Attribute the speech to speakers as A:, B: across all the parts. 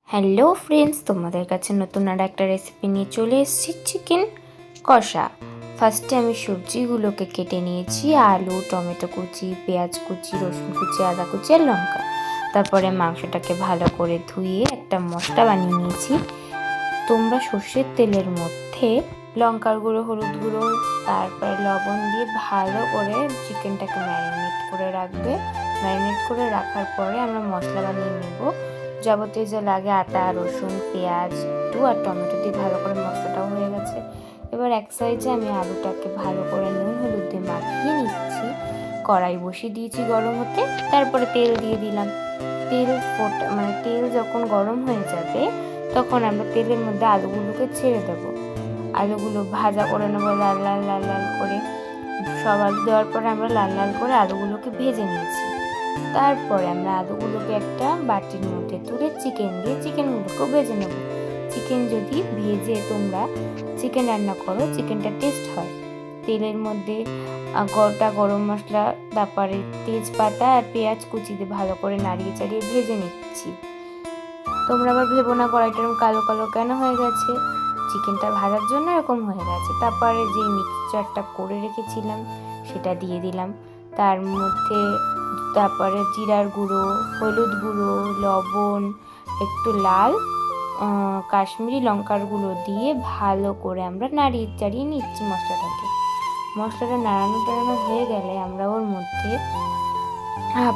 A: Hello friends, তোমাদের কাছে নতুন আর একটা রেসিপি নিয়ে চলে এসেছি, চিকেন কষা। ফার্স্টে আমি সবজিগুলোকে কেটে নিয়েছি, আলু, টমেটো কুচি, পেঁয়াজ কুচি, রসুন কুচি, আদা কুচি আর লঙ্কা। তারপরে মাংসটাকে ভালো করে ধুয়ে একটা মশলা বানিয়ে নিয়েছি। তোমরা সর্ষের তেলের মধ্যে লঙ্কার গুঁড়ো, হলুদ গুঁড়ো, তারপরে লবণ দিয়ে ভালো করে চিকেনটাকে ম্যারিনেট করে রাখবে। ম্যারিনেট করে রাখার পরে আমরা মশলা বানিয়ে নেব। যাবতীয় যে লাগে আদা, রসুন, পেঁয়াজ আর টমেটো দিয়ে ভালো করে মশলাটাও হয়ে গেছে। এবার এক সাইডে আমি আলুটাকে ভালো করে নুন হলুদ দিয়ে মাখিয়ে নিচ্ছি। কড়াই বসিয়ে দিয়েছি গরম হতে, তারপরে তেল দিয়ে দিলাম। তেল যখন গরম হয়ে যাবে তখন আমরা তেলের মধ্যে আলুগুলোকে ছেড়ে দেবো। আলুগুলো ভাজা করে নেবো লাল লাল লাল লাল করে। সব আলু দেওয়ার পরে আমরা লাল লাল করে আলুগুলোকে ভেজে নিয়েছি। তারপরে আমরা আলুগুলোকে একটা বাটির মধ্যে তুলে চিকেনগুলোকেও ভেজে নেব। চিকেন যদি ভেজে তোমরা চিকেন রান্না করো, চিকেনটা টেস্ট হয়। তেলের মধ্যে গোটা গরম মশলা, তারপরে তেজপাতা আর পেঁয়াজ কুচি দিয়ে ভালো করে নাড়িয়ে চাড়িয়ে ভেজে নিচ্ছি। তোমরা আবার ভেবো না কড়াইটা এরকম কালো কালো কেন হয়ে গেছে, চিকেনটা ভাজার জন্য এরকম হয়ে গেছে। তারপরে যে মিক্সচারটা করে রেখেছিলাম সেটা দিয়ে দিলাম। তার মধ্যে তারপরে জিরার গুঁড়ো, হলুদ গুঁড়ো, লবণ, একটু লাল কাশ্মীরি লঙ্কার গুঁড়ো দিয়ে ভালো করে আমরা নাড়িয়ে চাড়িয়ে নিচ্ছি মশলাটাকে। মশলাটা নাড়ানো হয়ে গেলে আমরা ওর মধ্যে হাফ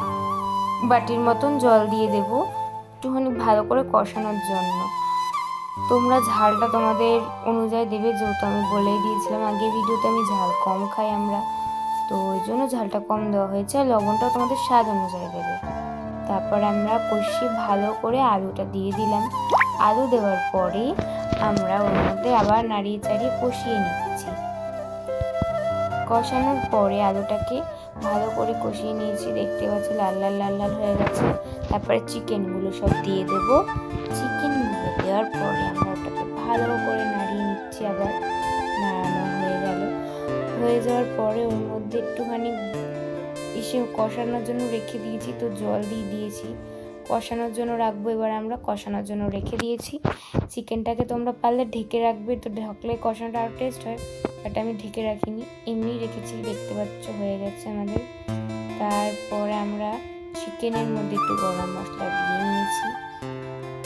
A: বাটির মতন জল দিয়ে দেবো, একটুখানি ভালো করে কষানোর জন্য। তোমরা ঝালটা তোমাদের অনুযায়ী দেবে, যেহেতু আমি বলেই দিয়েছিলাম আগে ভিডিওতে আমি ঝাল কম খাই আমরা, তো ওই জন্য ঝালটা কম দেওয়া হয়েছে। আর লবণটাও তোমাদের স্বাদ অনুযায়ী দেবে। তারপর আমরা কষিয়ে ভালো করে আলুটা দিয়ে দিলাম। আলু দেওয়ার পরে আমরা ওর মধ্যে আবার নাড়িয়ে চাড়িয়ে কষিয়ে নিচ্ছি। কষানোর পরে আলুটাকে ভালো করে কষিয়ে নিয়েছি, দেখতে পাচ্ছি লাল লাল লাল লাল হয়ে গেছে। তারপরে চিকেনগুলো সব দিয়ে দেবো। চিকেনগুলো দেওয়ার পরে আমরা ওটাকে ভালো করে নাড়িয়ে নিচ্ছি। আবার নাড়ানো হয়ে যাওয়ার পরে ওর মধ্যে একটুখানি কষানোর জন্য রেখে দিয়েছি, তো জল দিয়ে দিয়েছি। কষানোর জন্য রাখবো, এবার আমরা কষানোর জন্য রেখে দিয়েছি। চিকেনটাকে তোমরা পারলে ঢেকে রাখবে, তো ঢাকলে কষানোটা আরও টেস্ট হয়, বাট আমি ঢেকে রাখিনি, এমনি রেখেছি। দেখতে পাচ্ছ হয়ে গেছে আমাদের। তারপরে আমরা চিকেনের মধ্যে একটু গরম মশলা দিয়ে নিয়েছি।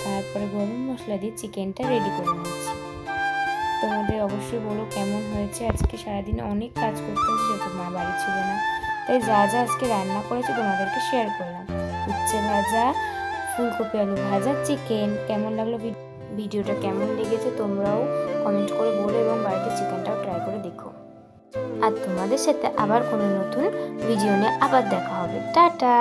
A: তারপরে গরম মশলা দিয়ে চিকেনটা রেডি করে নিয়েছি। তোমাদের অবশ্যই বলো কেমন হয়েছে। আজকে সারাদিনে অনেক কাজ করতে হয়েছে, যেহেতু মা বাড়ি ছিল না, তাই যা যা আজকে রান্না করেছি তোমাদেরকে শেয়ার করলাম। উচ্ছে ভাজা, ফুলকপি আলু ভাজা, চিকেন। কেমন লাগলো ভিডিওটা, কেমন লেগেছে তোমরাও কমেন্ট করে বলো, এবং বাড়িতে চিকেনটাও ট্রাই করে দেখো। আর তোমাদের সাথে আবার কোনো নতুন ভিডিও নিয়ে আবার দেখা হবে। টাটা।